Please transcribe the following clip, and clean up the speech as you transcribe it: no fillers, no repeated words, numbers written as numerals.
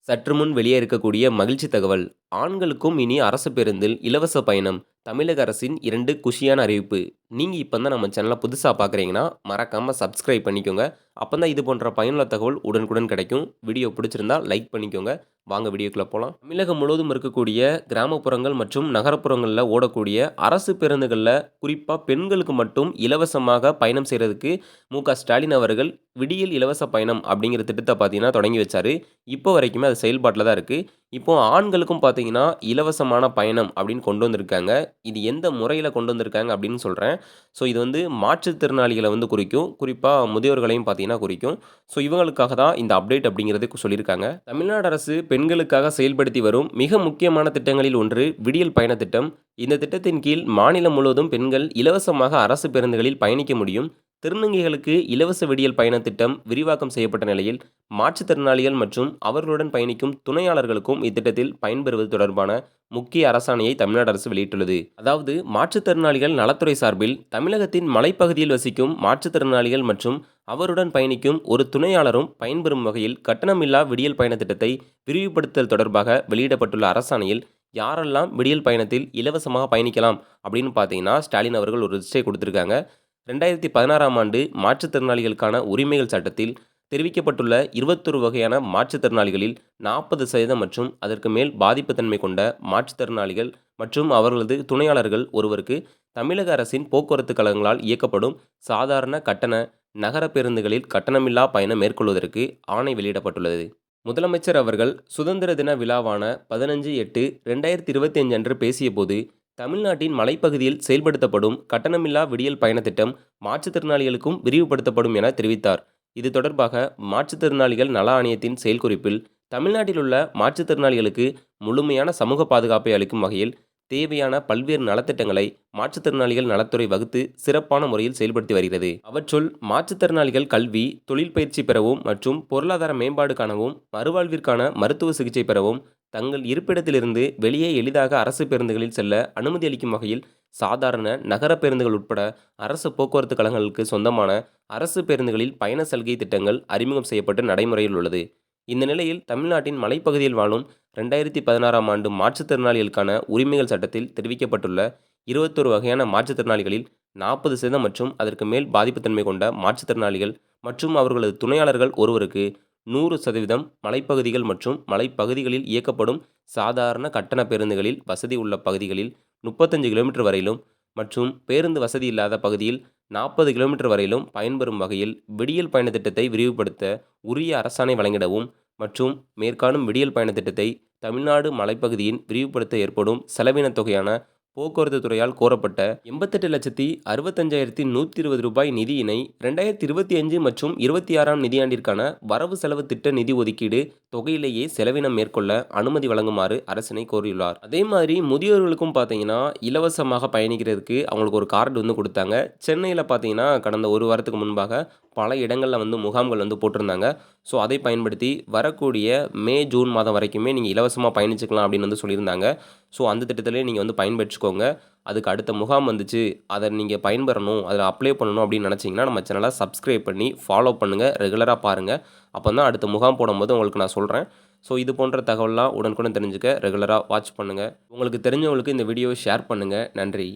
சற்று முன் வெளியே இருக்கக்கூடிய மகிழ்ச்சி தகவல். ஆண்களுக்கும் இனி அரசு பேருந்தில் இலவச பயணம். தமிழக அரசின் 2 குஷியான அறிவிப்பு. நீங்க இப்ப தான் நம்ம சேனல புதுசா பார்க்குறீங்கன்னா, மறக்காம சப்ஸ்கிரைப் பண்ணிக்கோங்க. அப்பதான் இது போன்ற பயனுள்ள தகவல் உடனுக்குடன் கிடைக்கும். வீடியோ பிடிச்சிருந்தா லைக் பண்ணிக்கோங்க. வாங்க வீடியோக்குள்ள போலாம். தமிழகம் முழுவதும் இருக்கக்கூடிய கிராமப்புறங்கள் மற்றும் நகரப்புறங்கள்ல ஓடக்கூடிய அரசு பேருந்துகள்ல குறிப்பா பெண்களுக்கு மட்டும் இலவசமாக பயணம் செய்றதுக்கு மு.க. ஸ்டாலின் அவர்கள் விடியல் இலவச பயணம் அப்படிங்கிற திட்டத்த பார்த்தீங்கன்னா தொடங்கி வச்சாரு. இப்போ வரைக்குமே அது செயல்பாட்டில தான் இருக்கு. இப்போ ஆண்களுக்கும் பார்த்தீங்கன்னா, இலவசமான பயணம் அப்படின்னு கொண்டு வந்திருக்காங்க. இது எந்த முறையில கொண்டு வந்திருக்காங்க அப்படின்னு சொல்றேன். ஸோ இது வந்து மாற்றுத்திறனாளிகள வந்து குறிக்கும். குறிப்பா முதியோர்களையும் பார்த்தீங்கன்னா குறிக்கும். ஸோ இவங்களுக்காக தான் இந்த அப்டேட் அப்படிங்கிறது சொல்லியிருக்காங்க. தமிழ்நாடு அரசு பெண்களுக்காக செயல்படுத்தி வரும் மிக முக்கியமான திட்டங்களில் ஒன்று விடியல் பயண திட்டம். இந்த திட்டத்தின் கீழ் மாநிலம் முழுவதும் பெண்கள் இலவசமாக அரசு பேருந்துகளில் பயணிக்க முடியும். திருநங்கைகளுக்கு இலவச விடியல் பயண திட்டம் விரிவாக்கம் செய்யப்பட்ட நிலையில் மாற்றுத்திறனாளிகள் மற்றும் அவர்களுடன் பயணிக்கும் துணையாளர்களுக்கும் இத்திட்டத்தில் பயன்பெறுவது தொடர்பான முக்கிய அரசாணையை தமிழ்நாடு அரசு வெளியிட்டுள்ளது. அதாவது மாற்றுத்திறனாளிகள் நலத்துறை சார்பில் தமிழகத்தின் மலைப்பகுதியில் வசிக்கும் மாற்றுத்திறனாளிகள் மற்றும் அவருடன் பயணிக்கும் ஒரு துணையாளரும் பயன்பெறும் வகையில் கட்டணமில்லா விடியல் பயண திட்டத்தை விரிவுபடுத்துதல் தொடர்பாக வெளியிடப்பட்டுள்ள அரசாணையில் யாரெல்லாம் விடியல் பயணத்தில் இலவசமாக பயணிக்கலாம் அப்படின்னு பார்த்தீங்கன்னா ஸ்டாலின் அவர்கள் ஒரு லிஸ்டை கொடுத்துருக்காங்க. 2016ஆம் ஆண்டு மாற்றுத்திறனாளிகளுக்கான உரிமைகள் சட்டத்தில் தெரிவிக்கப்பட்டுள்ள 21 வகையான மாற்றுத்திறனாளிகளில் 40% மற்றும் அதற்கு மேல் பாதிப்பு தன்மை கொண்ட மாற்றுத்திறனாளிகள் மற்றும் அவர்களது துணையாளர்கள் ஒருவருக்கு தமிழக அரசின் போக்குவரத்து கழகங்களால் இயக்கப்படும் சாதாரண கட்டண நகர பேருந்துகளில் கட்டணமில்லா பயணம் மேற்கொள்வதற்கு ஆணை வெளியிடப்பட்டுள்ளது. முதலமைச்சர் அவர்கள் சுதந்திர தின விழாவான 15/8/2025 அன்று பேசியபோது, தமிழ்நாட்டின் மலைப்பகுதியில் செயல்படுத்தப்படும் கட்டணமில்லா விடியல் பயண திட்டம் மாற்றுத்திறனாளிகளுக்கும் விரிவுபடுத்தப்படும் என தெரிவித்தார். இது தொடர்பாக மாற்றுத்திறனாளிகள் நல ஆணையத்தின் செயல்குறிப்பில், தமிழ்நாட்டில் உள்ள மாற்றுத்திறனாளிகளுக்கு முழுமையான சமூக பாதுகாப்பை அளிக்கும் வகையில் தேவையான பல்வேறு நலத்திட்டங்களை மாற்றுத்திறனாளிகள் நலத்துறை வகுத்து சிறப்பான முறையில் செயல்படுத்தி வருகிறது. அவற்றுள் மாற்றுத்திறனாளிகள் கல்வி, தொழில் பயிற்சி பெறவும் மற்றும் பொருளாதார மேம்பாடு காணவும், மறுவாழ்விற்கான மருத்துவ சிகிச்சை பெறவும், தங்கள் இருப்பிடத்திலிருந்து வெளியே எளிதாக அரசு பேருந்துகளில் செல்ல அனுமதி அளிக்கும் வகையில் சாதாரண நகர பேருந்துகள் உட்பட அரசு போக்குவரத்து கழகங்களுக்கு சொந்தமான அரசு பேருந்துகளில் பயண சலுகை திட்டங்கள் அறிமுகம் செய்யப்பட்டு நடைமுறையில் உள்ளது. இந்த நிலையில் தமிழ்நாட்டின் மலைப்பகுதியில் வாழும் 2016ஆம் ஆண்டு மாற்றுத்திறனாளிகளுக்கான உரிமைகள் சட்டத்தில் தெரிவிக்கப்பட்டுள்ள 21 வகையான மாற்றுத்திறனாளிகளில் 40% மற்றும் அதற்கு மேல் பாதிப்புத்தன்மை கொண்ட மாற்றுத்திறனாளிகள் மற்றும் அவர்களது துணையாளர்கள் ஒருவருக்கு 100% மலைப்பகுதிகள் மற்றும் மலைப்பகுதிகளில் இயக்கப்படும் சாதாரண கட்டண பேருந்துகளில் வசதி உள்ள பகுதிகளில் 35 கிலோமீட்டர் வரையிலும் மற்றும் பேருந்து வசதி இல்லாத பகுதியில் 40 கிலோமீட்டர் வரையிலும் பயன்பெறும் வகையில் விடியல் பயண திட்டத்தை விரிவுபடுத்த உரிய அரசாணை வழங்கிடவும் மற்றும் மேற்காணும் விடியல் பயண திட்டத்தை தமிழ்நாடு மலைப்பகுதியின் விரிவுபடுத்த ஏற்படும் செலவின தொகையான போக்குவரத்து துறையால் கோரப்பட்ட ரூ. 88,65,120 நிதியினை 2025 மற்றும் 26ஆம் நிதியாண்டிற்கான வரவு செலவு திட்ட நிதி ஒதுக்கீடு தொகையிலேயே செலவினம் மேற்கொள்ள அனுமதி வழங்குமாறு அரசினை கோரியுள்ளார். அதே மாதிரி முதியோர்களுக்கும் பார்த்தீங்கன்னா இலவசமாக பயணிக்கிறதுக்கு அவங்களுக்கு ஒரு கார்டு வந்து கொடுத்தாங்க. சென்னையில் பார்த்தீங்கன்னா கடந்த ஒரு வாரத்துக்கு முன்பாக பல இடங்களில் வந்து முகாம்கள் வந்து போட்டிருந்தாங்க. ஸோ அதை பயன்படுத்தி வரக்கூடிய மே, ஜூன் மாதம் வரைக்குமே நீங்கள் இலவசமாக பயணிச்சுக்கலாம் அப்படின்னு வந்து சொல்லியிருந்தாங்க. ஸோ அந்த திட்டத்திலே நீங்கள் வந்து பயன்பெற்றுக்கோங்க. அதுக்கு அடுத்த முகாம் வந்துச்சு, அதை நீங்கள் பயன்பெறணும், அதில் அப்ளை பண்ணணும் அப்படின்னு நினச்சிங்கன்னா நம்ம சேனலை சப்ஸ்கிரைப் பண்ணி ஃபாலோ பண்ணுங்கள், ரெகுலராக பாருங்கள். அப்போ தான் அடுத்த முகாம் போடும்போது உங்களுக்கு நான் சொல்கிறேன். ஸோ இது போன்ற தகவல்லாம் உடனுக்குடன் தெரிஞ்சுக்க ரெகுலராக வாட்ச் பண்ணுங்கள். உங்களுக்கு தெரிஞ்சவங்களுக்கு இந்த வீடியோவை ஷேர் பண்ணுங்கள். நன்றி.